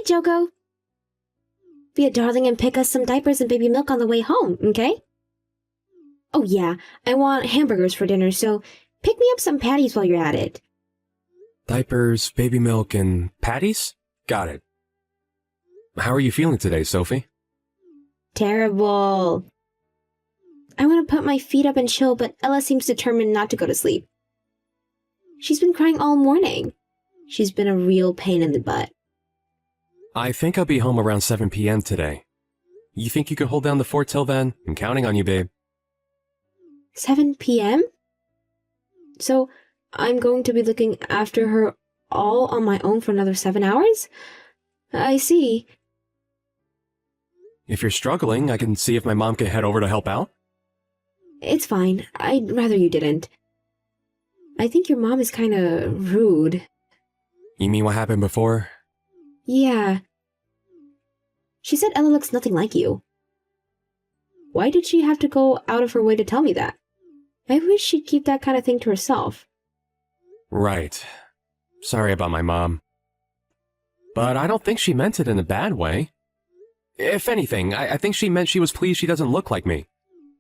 Joko. Be a darling and pick us some diapers and baby milk on the way home, okay? Oh yeah, I want hamburgers for dinner, so pick me up some patties while you're at it. Diapers, baby milk, and patties? Got it. How are you feeling today, Sophie? Terrible. I want to put my feet up and chill, but Ella seems determined not to go to sleep. She's been crying all morning. She's been a real pain in the butt. I think I'll be home around 7 p.m. today. You think you could hold down the fort till then? I'm counting on you, babe. 7 p.m.? So I'm going to be looking after her all on my own for another 7 hours? I see. If you're struggling, I can see if my mom can head over to help out. It's fine. I'd rather you didn't. I think your mom is kinda rude. You mean what happened before? Yeah. She said Ella looks nothing like you. Why did she have to go out of her way to tell me that? I wish she'd keep that kind of thing to herself. Right. Sorry about my mom. But I don't think she meant it in a bad way. If anything, I think she meant she was pleased she doesn't look like me.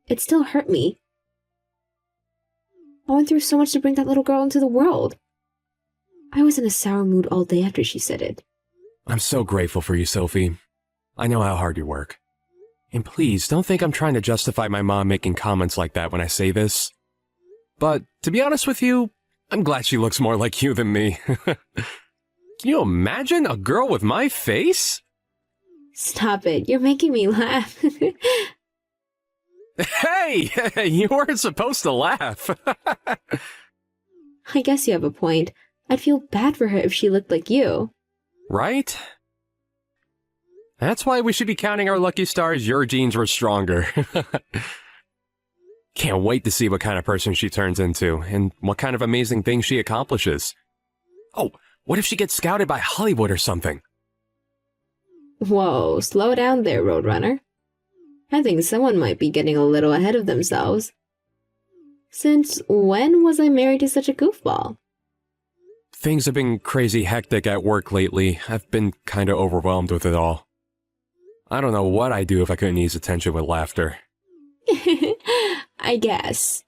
It still hurt me. I went through so much to bring that little girl into the world. I was in a sour mood all day after she said it. I'm so grateful for you, Sophie. I know how hard you work. And please, don't think I'm trying to justify my mom making comments like that when I say this. But, to be honest with you, I'm glad she looks more like you than me. Can you imagine a girl with my face? Stop it, you're making me laugh. Hey! You weren't supposed to laugh. I guess you have a point. I'd feel bad for her if she looked like you. Right? That's why we should be counting our lucky stars your genes were stronger. Can't wait to see what kind of person she turns into, and what kind of amazing things she accomplishes. Oh, what if she gets scouted by Hollywood or something? Whoa, slow down there, Roadrunner. I think someone might be getting a little ahead of themselves. Since when was I married to such a goofball? Things have been crazy hectic at work lately. I've been kinda overwhelmed with it all. I don't know what I'd do if I couldn't ease attention with laughter. I guess.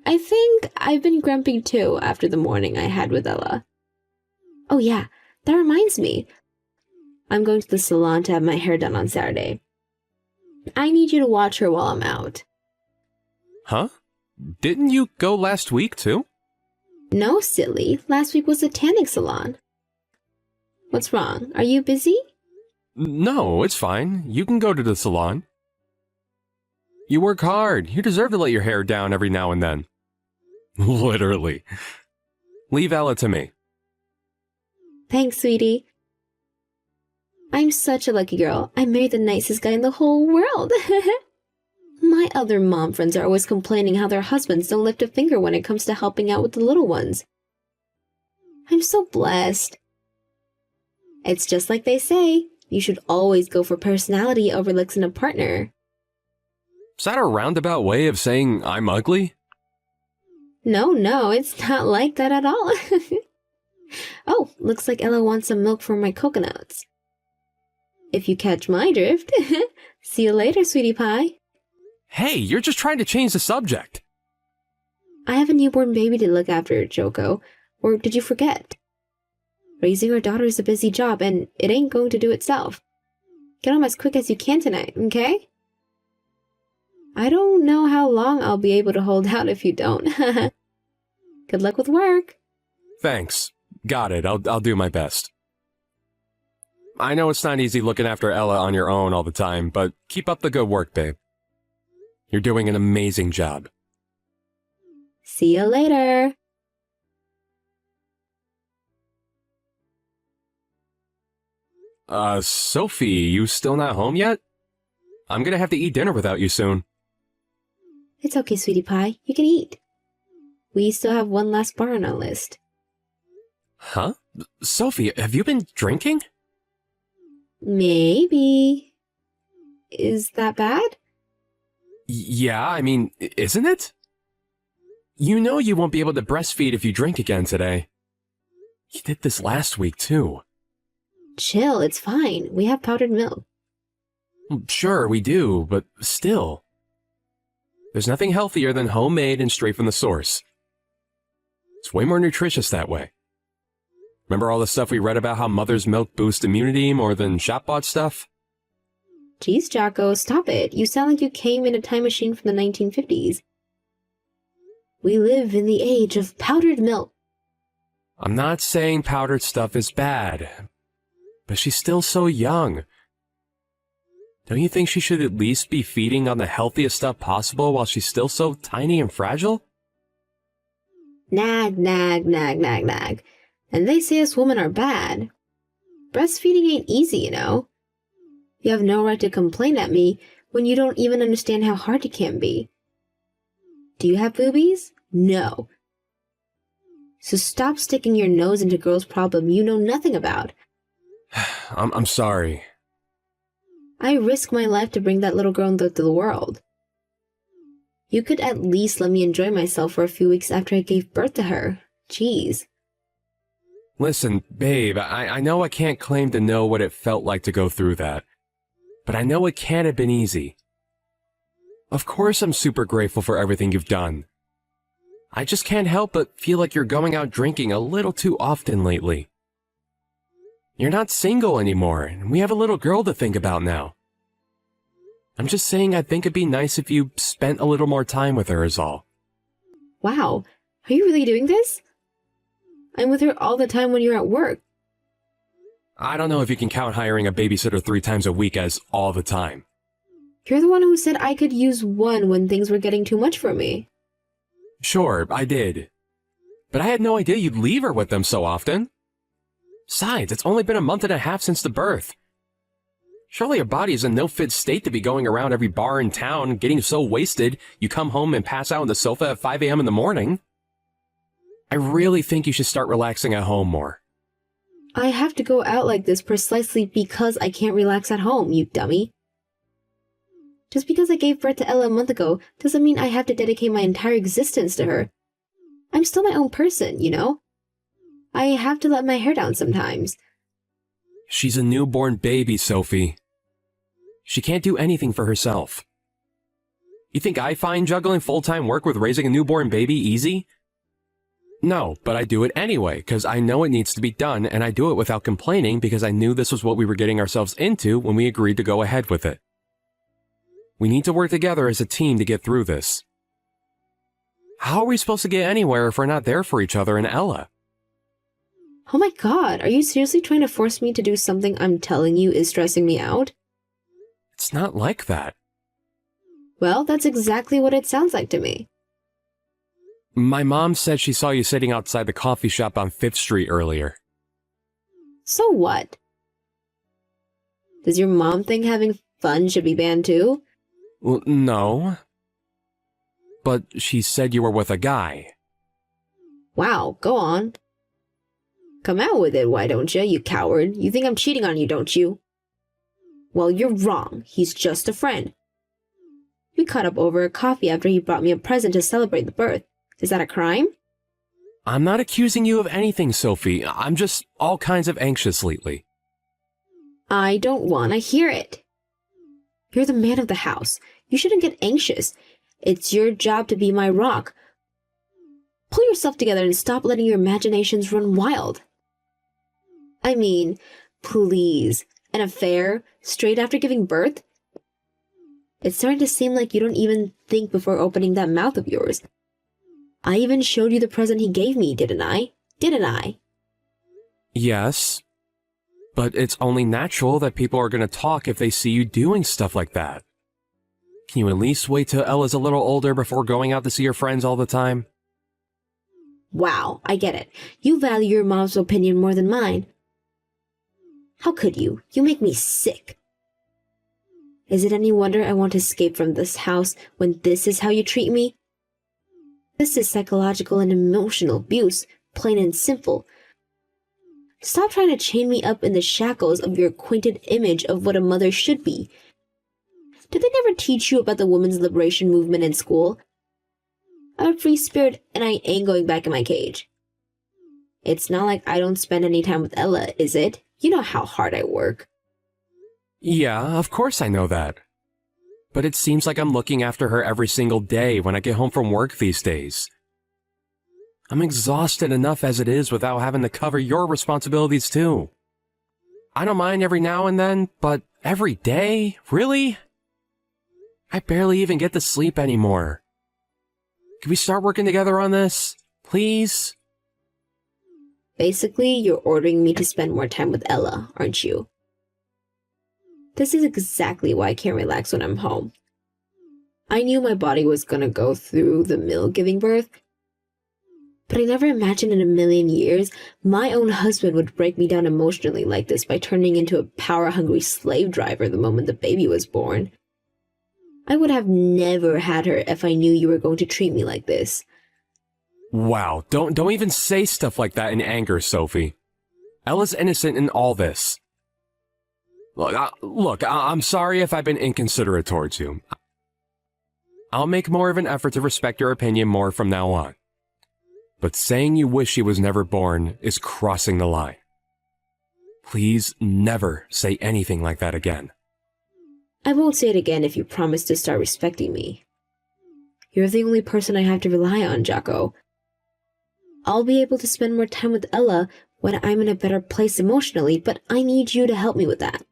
I think I've been grumpy too after the morning I had with Ella. Oh yeah, that reminds me. I'm going to the salon to have my hair done on Saturday. I need you to watch her while I'm out. Huh? Didn't you go last week too? No, silly. Last week was a tanning salon. What's wrong? Are you busy? No, it's fine. You can go to the salon. You work hard. You deserve to let your hair down every now and then. Literally. Leave Ella to me. Thanks, sweetie. I'm such a lucky girl. I married the nicest guy in the whole world. My other mom friends are always complaining how their husbands don't lift a finger when it comes to helping out with the little ones. I'm so blessed. It's just like they say, you should always go for personality over looks in a partner. Is that a roundabout way of saying I'm ugly? No, it's not like that at all. Oh, looks like Ella wants some milk from my coconuts. If you catch my drift. See you later, sweetie pie. Hey, you're just trying to change the subject. I have a newborn baby to look after, Joko. Or did you forget? Raising our daughter is a busy job, and it ain't going to do itself. Get home as quick as you can tonight, okay? I don't know how long I'll be able to hold out if you don't. Good luck with work. Thanks. Got it. I'll do my best. I know it's not easy looking after Ella on your own all the time, but keep up the good work, babe. You're doing an amazing job. See you later. Sophie, you still not home yet? I'm gonna have to eat dinner without you soon. It's okay, sweetie pie. You can eat. We still have one last bar on our list. Huh? Sophie, have you been drinking? Maybe. Is that bad? Yeah, I mean, isn't it? You know you won't be able to breastfeed if you drink again today. You did this last week, too. Chill, it's fine. We have powdered milk. Sure, we do, but still. There's nothing healthier than homemade and straight from the source. It's way more nutritious that way. Remember all the stuff we read about how mother's milk boosts immunity more than shop-bought stuff? Jeez, Jocko, stop it. You sound like you came in a time machine from the 1950s. We live in the age of powdered milk. I'm not saying powdered stuff is bad, but she's still so young. Don't you think she should at least be feeding on the healthiest stuff possible while she's still so tiny and fragile? Nag, nag, nag, nag, nag. And they say us women are bad. Breastfeeding ain't easy, you know. You have no right to complain at me when you don't even understand how hard it can be. Do you have boobies? No. So stop sticking your nose into girls' problem you know nothing about. I'm sorry. I risk my life to bring that little girl into the world. You could at least let me enjoy myself for a few weeks after I gave birth to her. Jeez. Listen, babe, I know I can't claim to know what it felt like to go through that, but I know it can't have been easy. Of course I'm super grateful for everything you've done. I just can't help but feel like you're going out drinking a little too often lately. You're not single anymore, and we have a little girl to think about now. I'm just saying I think it'd be nice if you spent a little more time with her is all. Wow, are you really doing this? I'm with her all the time when you're at work. I don't know if you can count hiring a babysitter 3 times a week as all the time. You're the one who said I could use one when things were getting too much for me. Sure, I did. But I had no idea you'd leave her with them so often. Besides, it's only been a month and a half since the birth. Surely your body is in no fit state to be going around every bar in town, getting so wasted you come home and pass out on the sofa at 5 a.m. in the morning. I really think you should start relaxing at home more. I have to go out like this precisely because I can't relax at home, you dummy. Just because I gave birth to Ella a month ago doesn't mean I have to dedicate my entire existence to her. I'm still my own person, you know? I have to let my hair down sometimes. She's a newborn baby, Sophie. She can't do anything for herself. You think I find juggling full-time work with raising a newborn baby easy? No, but I do it anyway, because I know it needs to be done, and I do it without complaining because I knew this was what we were getting ourselves into when we agreed to go ahead with it. We need to work together as a team to get through this. How are we supposed to get anywhere if we're not there for each other and Ella? Oh my god, are you seriously trying to force me to do something I'm telling you is stressing me out? It's not like that. Well, that's exactly what it sounds like to me. My mom said she saw you sitting outside the coffee shop on 5th Street earlier. So what? Does your mom think having fun should be banned too? Well, no. But she said you were with a guy. Wow, go on. Come out with it, why don't you coward? You think I'm cheating on you, don't you? Well, you're wrong. He's just a friend. We caught up over a coffee after he brought me a present to celebrate the birth. Is that a crime? I'm not accusing you of anything, Sophie. I'm just all kinds of anxious lately. I don't want to hear it. You're the man of the house. You shouldn't get anxious. It's your job to be my rock. Pull yourself together and stop letting your imaginations run wild. I mean, please, an affair straight after giving birth? It's starting to seem like you don't even think before opening that mouth of yours. I even showed you the present he gave me, didn't I? Didn't I? Yes. But it's only natural that people are going to talk if they see you doing stuff like that. Can you at least wait till Ella's a little older before going out to see her friends all the time? Wow, I get it. You value your mom's opinion more than mine. How could you? You make me sick. Is it any wonder I want to escape from this house when this is how you treat me? This is psychological and emotional abuse, plain and simple. Stop trying to chain me up in the shackles of your acquainted image of what a mother should be. Did they never teach you about the women's liberation movement in school? I'm a free spirit and I ain't going back in my cage. It's not like I don't spend any time with Ella, is it? You know how hard I work. Yeah, of course I know that. But it seems like I'm looking after her every single day when I get home from work these days. I'm exhausted enough as it is without having to cover your responsibilities too. I don't mind every now and then, but every day? Really? I barely even get to sleep anymore. Can we start working together on this? Please? Basically, you're ordering me to spend more time with Ella, aren't you? This is exactly why I can't relax when I'm home. I knew my body was gonna go through the mill giving birth, but I never imagined in a million years my own husband would break me down emotionally like this by turning into a power-hungry slave driver the moment the baby was born. I would have never had her if I knew you were going to treat me like this. Wow, don't even say stuff like that in anger, Sophie. Ella's innocent in all this. Look, I'm sorry if I've been inconsiderate towards you. I'll make more of an effort to respect your opinion more from now on. But saying you wish she was never born is crossing the line. Please never say anything like that again. I won't say it again if you promise to start respecting me. You're the only person I have to rely on, Jocko. I'll be able to spend more time with Ella when I'm in a better place emotionally, but I need you to help me with that.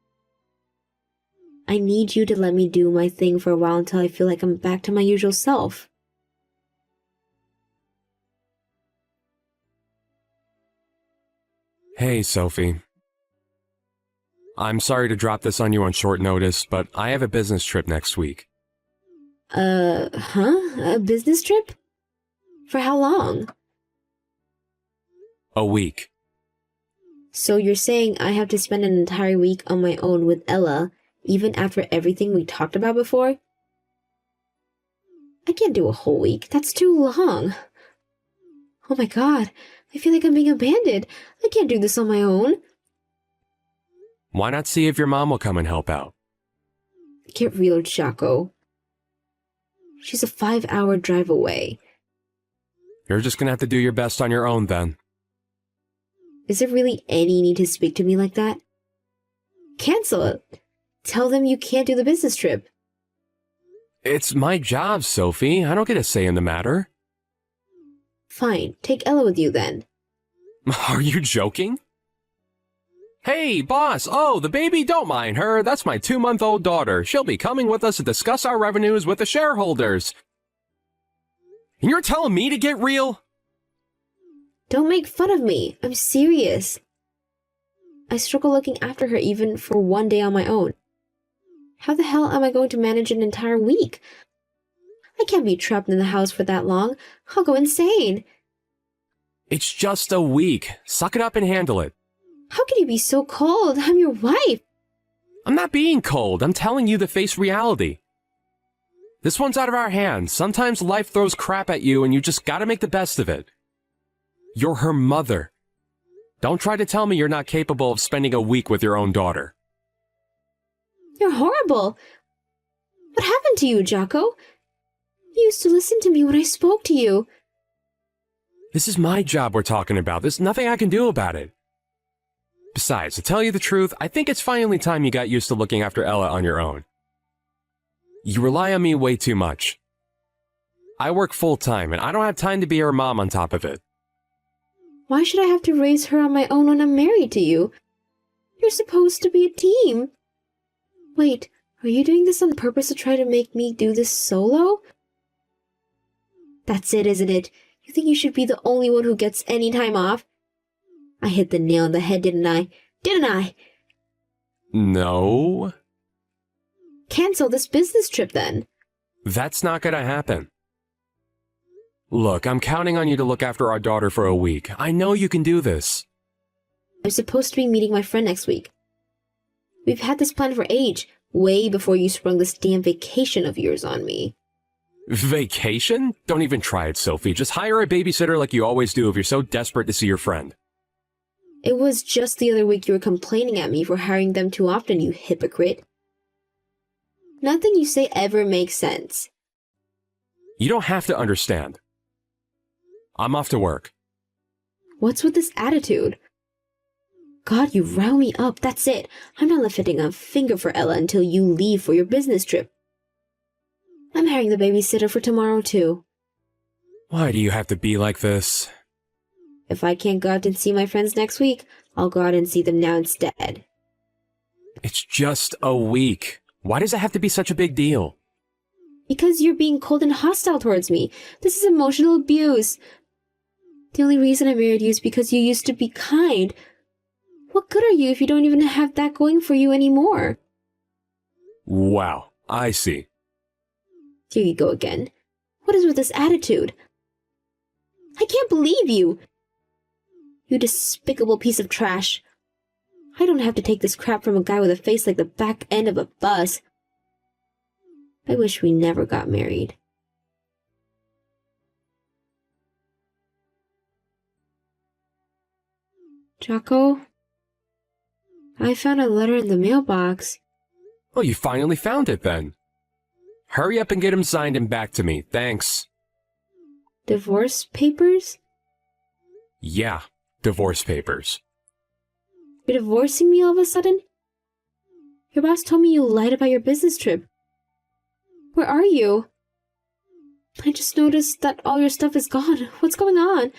I need you to let me do my thing for a while until I feel like I'm back to my usual self. Hey, Sophie. I'm sorry to drop this on you on short notice, but I have a business trip next week. A business trip? For how long? A week. So you're saying I have to spend an entire week on my own with Ella, even after everything we talked about before? I can't do a whole week. That's too long. Oh my god, I feel like I'm being abandoned. I can't do this on my own. Why not see if your mom will come and help out? Get real, Jocko. She's a 5-hour drive away. You're just gonna have to do your best on your own then. Is there really any need to speak to me like that? Cancel it. Tell them you can't do the business trip. It's my job, Sophie. I don't get a say in the matter. Fine, take Ella with you then. Are you joking? Hey, boss! Oh, the baby, don't mind her. That's my 2-month-old daughter. She'll be coming with us to discuss our revenues with the shareholders. And you're telling me to get real? Don't make fun of me. I'm serious. I struggle looking after her even for one day on my own. How the hell am I going to manage an entire week? I can't be trapped in the house for that long. I'll go insane. It's just a week. Suck it up and handle it. How can you be so cold? I'm your wife. I'm not being cold. I'm telling you to face reality. This one's out of our hands. Sometimes life throws crap at you and you just gotta make the best of it. You're her mother. Don't try to tell me you're not capable of spending a week with your own daughter. You're horrible. What happened to you, Jocko? You used to listen to me when I spoke to you. This is my job we're talking about. There's nothing I can do about it. Besides, to tell you the truth, I think it's finally time you got used to looking after Ella on your own. You rely on me way too much. I work full-time, and I don't have time to be her mom on top of it. Why should I have to raise her on my own when I'm married to you? You're supposed to be a team. Wait, are you doing this on purpose to try to make me do this solo? That's it, isn't it? You think you should be the only one who gets any time off? I hit the nail on the head, didn't I? Didn't I? No. Cancel this business trip then. That's not gonna happen. Look, I'm counting on you to look after our daughter for a week. I know you can do this. I'm supposed to be meeting my friend next week. We've had this plan for age, way before you sprung this damn vacation of yours on me. Vacation? Don't even try it, Sophie. Just hire a babysitter like you always do if you're so desperate to see your friend. It was just the other week you were complaining at me for hiring them too often, you hypocrite. Nothing you say ever makes sense. You don't have to understand. I'm off to work. What's with this attitude? God, you rile me up. That's it. I'm not lifting a finger for Ella until you leave for your business trip. I'm hiring the babysitter for tomorrow, too. Why do you have to be like this? If I can't go out and see my friends next week, I'll go out and see them now instead. It's just a week. Why does it have to be such a big deal? Because you're being cold and hostile towards me. This is emotional abuse. The only reason I married you is because you used to be kind. What good are you if you don't even have that going for you anymore? Wow, I see. Here you go again. What is with this attitude? I can't believe you! You despicable piece of trash. I don't have to take this crap from a guy with a face like the back end of a bus. I wish we never got married. Jocko? I found a letter in the mailbox. Oh, you finally found it then. Hurry up and get him signed and back to me, thanks. Divorce papers? Yeah, divorce papers. You're divorcing me all of a sudden? Your boss told me you lied about your business trip. Where are you? I just noticed that all your stuff is gone. What's going on?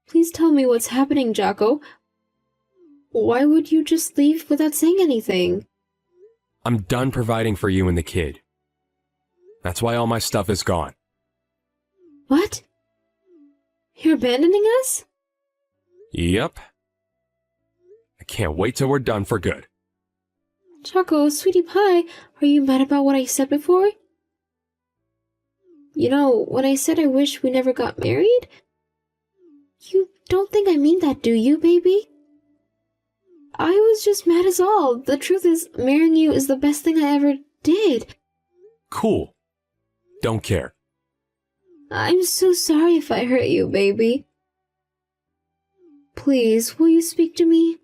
Please tell me what's happening, Jocko. Why would you just leave without saying anything? I'm done providing for you and the kid. That's why all my stuff is gone. What? You're abandoning us? Yep. I can't wait till we're done for good. Jocko, sweetie pie, are you mad about what I said before? You know, when I said I wish we never got married? You don't think I mean that, do you, baby? I was just mad as all. The truth is, marrying you is the best thing I ever did. Cool. Don't care. I'm so sorry if I hurt you, baby. Please, will you speak to me?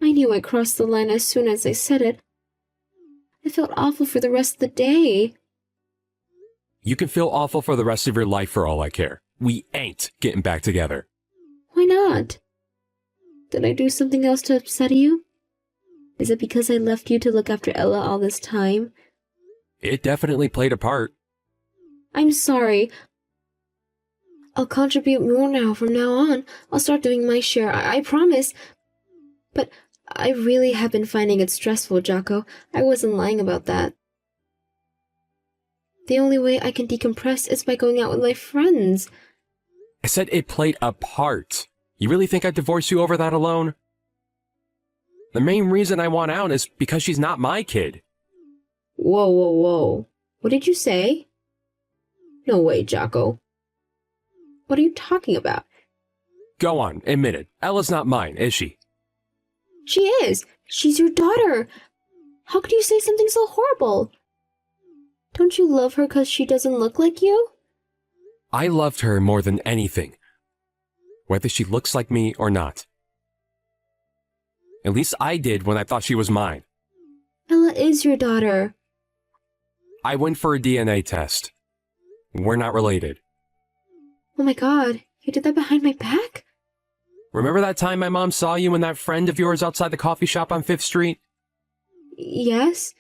I knew I crossed the line as soon as I said it. I felt awful for the rest of the day. You can feel awful for the rest of your life for all I care. We ain't getting back together. Why not? Did I do something else to upset you? Is it because I left you to look after Ella all this time? It definitely played a part. I'm sorry. I'll contribute more now from now on. I'll start doing my share, I promise. But I really have been finding it stressful, Jocko. I wasn't lying about that. The only way I can decompress is by going out with my friends. I said it played a part. You really think I'd divorce you over that alone? The main reason I want out is because she's not my kid. Whoa, whoa, whoa. What did you say? No way, Jocko. What are you talking about? Go on, admit it. Ella's not mine, is she? She is. She's your daughter. How could you say something so horrible? Don't you love her because she doesn't look like you? I loved her more than anything. Whether she looks like me or not. At least I did when I thought she was mine. Ella is your daughter. I went for a DNA test. We're not related. Oh my god, you did that behind my back? Remember that time my mom saw you and that friend of yours outside the coffee shop on 5th Street? Yes?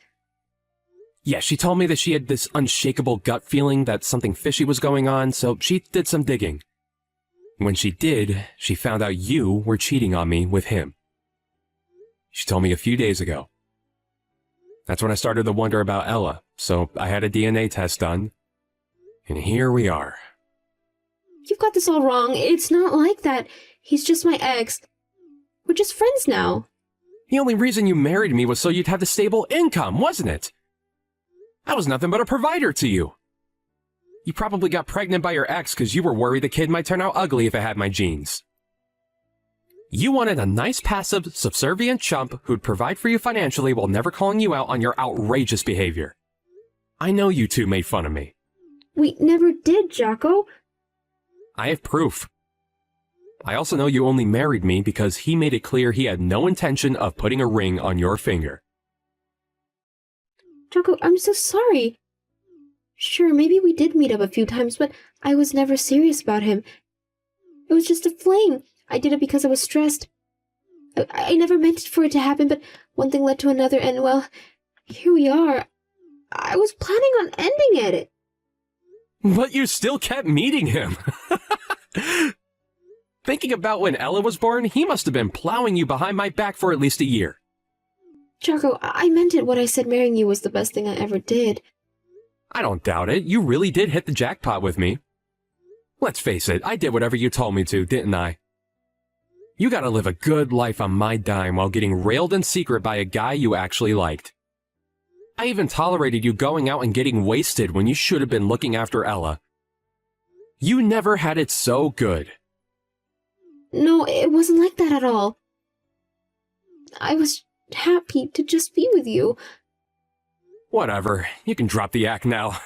Yeah, she told me that she had this unshakable gut feeling that something fishy was going on, so she did some digging. When she did, she found out you were cheating on me with him. She told me a few days ago. That's when I started to wonder about Ella, so I had a DNA test done. And here we are. You've got this all wrong. It's not like that. He's just my ex. We're just friends now. The only reason you married me was so you'd have the stable income, wasn't it? I was nothing but a provider to you. You probably got pregnant by your ex because you were worried the kid might turn out ugly if it had my genes. You wanted a nice, passive, subservient chump who'd provide for you financially while never calling you out on your outrageous behavior. I know you two made fun of me. We never did, Jocko. I have proof. I also know you only married me because he made it clear he had no intention of putting a ring on your finger. Jocko, I'm so sorry. Sure, maybe we did meet up a few times, but I was never serious about him. It was just a fling. I did it because I was stressed. I never meant for it to happen, but one thing led to another, and well, here we are. I was planning on ending it. But you still kept meeting him. Thinking about when Ella was born, he must have been plowing you behind my back for at least a year. Jocko, I meant it when I said marrying you was the best thing I ever did. I don't doubt it. You really did hit the jackpot with me. Let's face it, I did whatever you told me to, didn't I? You gotta live a good life on my dime while getting railed in secret by a guy you actually liked. I even tolerated you going out and getting wasted when you should have been looking after Ella. You never had it so good. No, it wasn't like that at all. I was happy to just be with you. Whatever, you can drop the act now.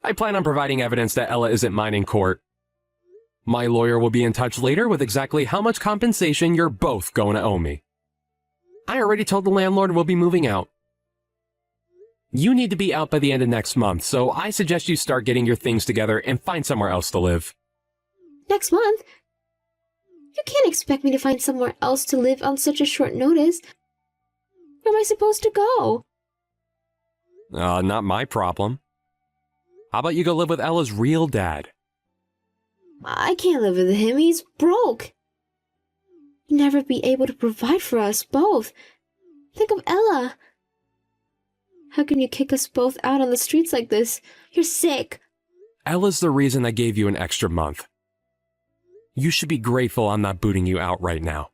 I plan on providing evidence that Ella isn't mine in court. My lawyer will be in touch later with exactly how much compensation you're both going to owe me. I already told the landlord we'll be moving out. You need to be out by the end of next month, so I suggest you start getting your things together and find somewhere else to live. Next month? You can't expect me to find somewhere else to live on such a short notice. Where am I supposed to go? Not my problem. How about you go live with Ella's real dad? I can't live with him. He's broke. He'd never be able to provide for us both. Think of Ella. How can you kick us both out on the streets like this? You're sick. Ella's the reason I gave you an extra month. You should be grateful I'm not booting you out right now.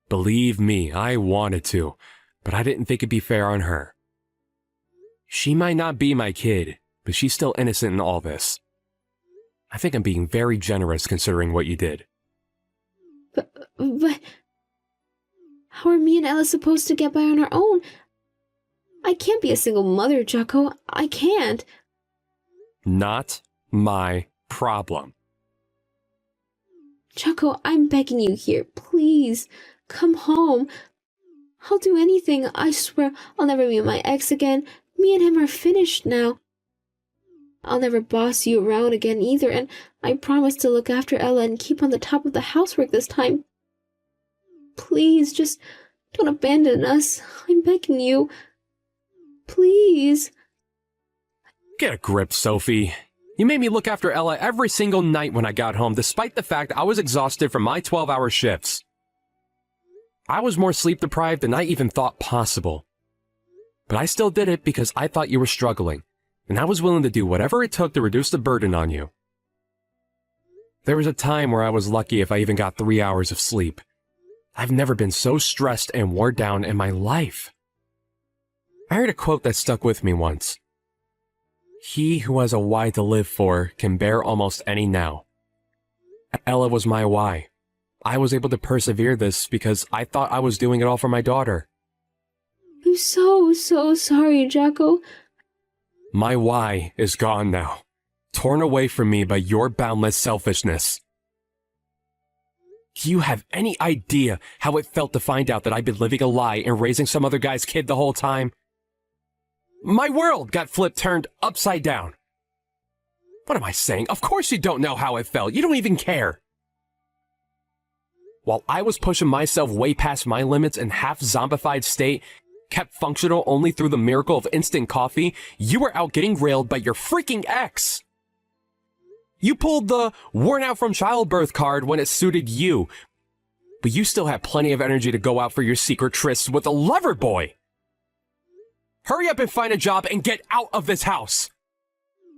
Believe me, I wanted to, but I didn't think it'd be fair on her. She might not be my kid, but she's still innocent in all this. I think I'm being very generous considering what you did. But how are me and Ella supposed to get by on our own? I can't be a single mother, Jocko. I can't. Not my problem. Jocko, I'm begging you here. Please, come home. I'll do anything. I swear I'll never meet my ex again. Me and him are finished now. I'll never boss you around again either, and I promise to look after Ella and keep on the top of the housework this time. Please, just don't abandon us. I'm begging you. Please. Get a grip, Sophie. You made me look after Ella every single night when I got home, despite the fact I was exhausted from my 12-hour shifts. I was more sleep-deprived than I even thought possible. But I still did it because I thought you were struggling, and I was willing to do whatever it took to reduce the burden on you. There was a time where I was lucky if I even got 3 hours of sleep. I've never been so stressed and worn down in my life. I heard a quote that stuck with me once. He who has a why to live for can bear almost any now. Ella was my why. I was able to persevere this because I thought I was doing it all for my daughter. I'm so sorry, Jocko. My why is gone now, torn away from me by your boundless selfishness. Do you have any idea how it felt to find out that I'd been living a lie and raising some other guy's kid the whole time? My world got turned upside down. What am I saying? Of course you don't know how it felt. You don't even care. While I was pushing myself way past my limits in half-zombified state, kept functional only through the miracle of instant coffee, you were out getting railed by your freaking ex. You pulled the worn out from childbirth card when it suited you, but you still had plenty of energy to go out for your secret trysts with a lover boy. Hurry up and find a job and get out of this house.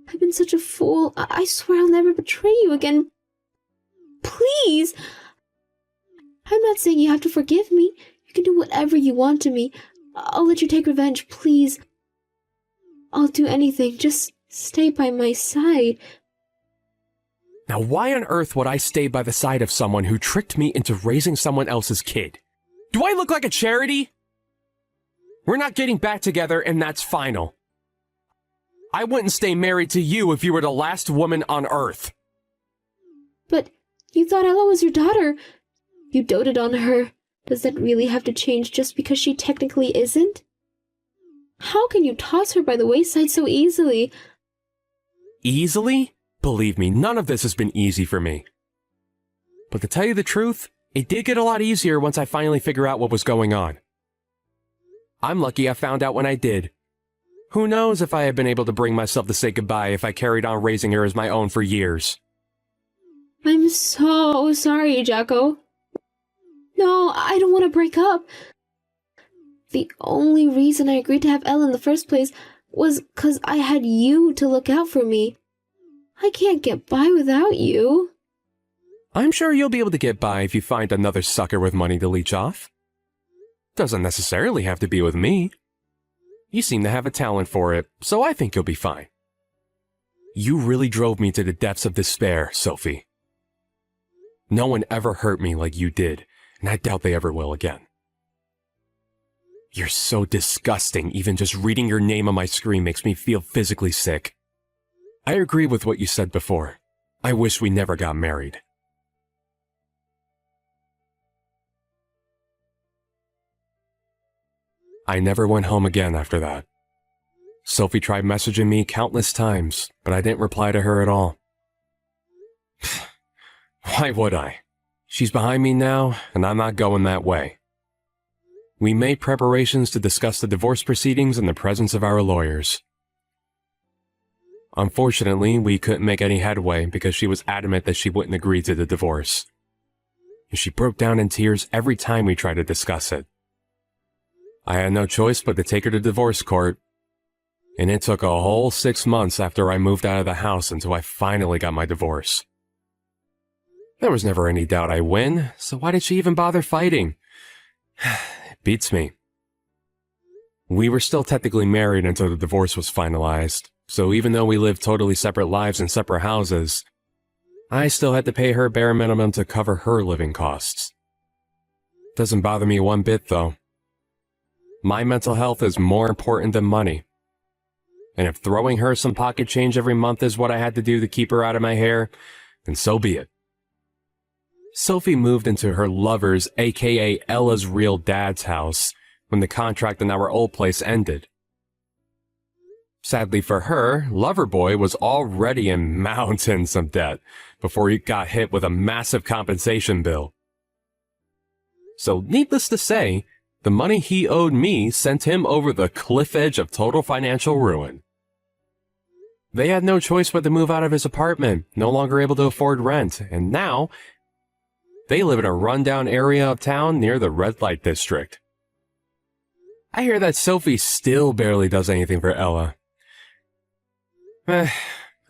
I've been such a fool. I swear I'll never betray you again. Please. I'm not saying you have to forgive me. You can do whatever you want to me. I'll let you take revenge, please. I'll do anything. Just stay by my side. Now, why on earth would I stay by the side of someone who tricked me into raising someone else's kid? Do I look like a charity? We're not getting back together, and that's final. I wouldn't stay married to you if you were the last woman on earth. But you thought Ella was your daughter. You doted on her. Does that really have to change just because she technically isn't? How can you toss her by the wayside so easily? Easily? Believe me, none of this has been easy for me. But to tell you the truth, it did get a lot easier once I finally figured out what was going on. I'm lucky I found out when I did. Who knows if I had been able to bring myself to say goodbye if I carried on raising her as my own for years. I'm so sorry, Jacko. No, I don't want to break up. The only reason I agreed to have Ella in the first place was 'cause I had you to look out for me. I can't get by without you. I'm sure you'll be able to get by if you find another sucker with money to leech off. Doesn't necessarily have to be with me. You seem to have a talent for it, so I think you'll be fine. You really drove me to the depths of despair, Sophie. No one ever hurt me like you did, and I doubt they ever will again. You're so disgusting, even just reading your name on my screen makes me feel physically sick. I agree with what you said before. I wish we never got married. I never went home again after that. Sophie tried messaging me countless times, but I didn't reply to her at all. Why would I? She's behind me now, and I'm not going that way. We made preparations to discuss the divorce proceedings in the presence of our lawyers. Unfortunately, we couldn't make any headway because she was adamant that she wouldn't agree to the divorce. And she broke down in tears every time we tried to discuss it. I had no choice but to take her to divorce court, and it took a whole 6 months after I moved out of the house until I finally got my divorce. There was never any doubt I'd win, so why did she even bother fighting? It beats me. We were still technically married until the divorce was finalized, so even though we lived totally separate lives in separate houses, I still had to pay her bare minimum to cover her living costs. Doesn't bother me one bit, though. My mental health is more important than money. And if throwing her some pocket change every month is what I had to do to keep her out of my hair, then so be it. Sophie moved into her lover's, aka Ella's real dad's house, when the contract in our old place ended. Sadly for her, Loverboy was already in mountains of debt before he got hit with a massive compensation bill. So needless to say, the money he owed me sent him over the cliff edge of total financial ruin. They had no choice but to move out of his apartment, no longer able to afford rent, and now they live in a rundown area of town near the red light district. I hear that Sophie still barely does anything for Ella. At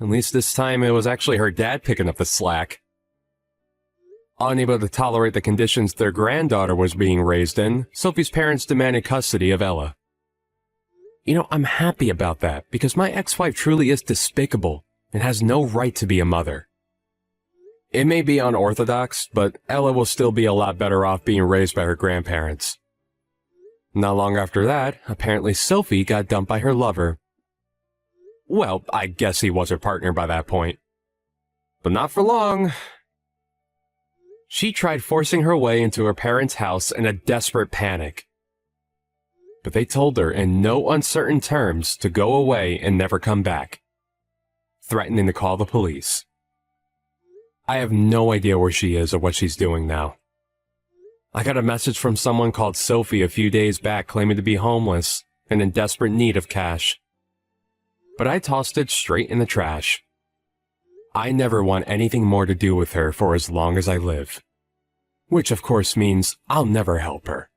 least this time it was actually her dad picking up the slack. Unable to tolerate the conditions their granddaughter was being raised in, Sophie's parents demanded custody of Ella. You know, I'm happy about that, because my ex-wife truly is despicable and has no right to be a mother. It may be unorthodox, but Ella will still be a lot better off being raised by her grandparents. Not long after that, apparently Sophie got dumped by her lover. Well, I guess he was her partner by that point. But not for long. She tried forcing her way into her parents' house in a desperate panic. But they told her in no uncertain terms to go away and never come back, threatening to call the police. I have no idea where she is or what she's doing now. I got a message from someone called Sophie a few days back claiming to be homeless and in desperate need of cash. But I tossed it straight in the trash. I never want anything more to do with her for as long as I live. Which of course means I'll never help her.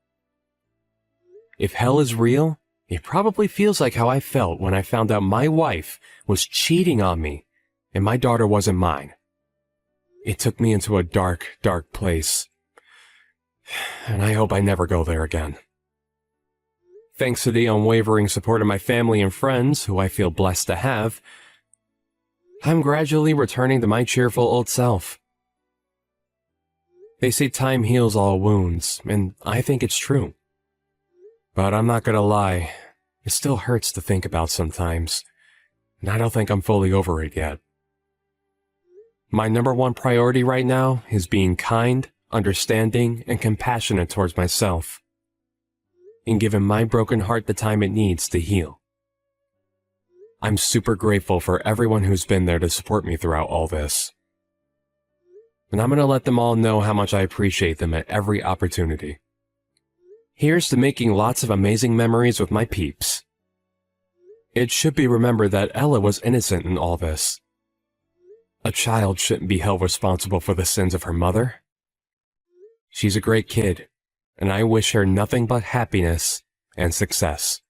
If hell is real, it probably feels like how I felt when I found out my wife was cheating on me and my daughter wasn't mine. It took me into a dark, dark place. And I hope I never go there again. Thanks to the unwavering support of my family and friends, who I feel blessed to have, I'm gradually returning to my cheerful old self. They say time heals all wounds, and I think it's true. But I'm not gonna lie, it still hurts to think about sometimes, and I don't think I'm fully over it yet. My number one priority right now is being kind, understanding, and compassionate towards myself, and giving my broken heart the time it needs to heal. I'm super grateful for everyone who's been there to support me throughout all this. And I'm gonna let them all know how much I appreciate them at every opportunity. Here's to making lots of amazing memories with my peeps. It should be remembered that Ella was innocent in all this. A child shouldn't be held responsible for the sins of her mother. She's a great kid, and I wish her nothing but happiness and success.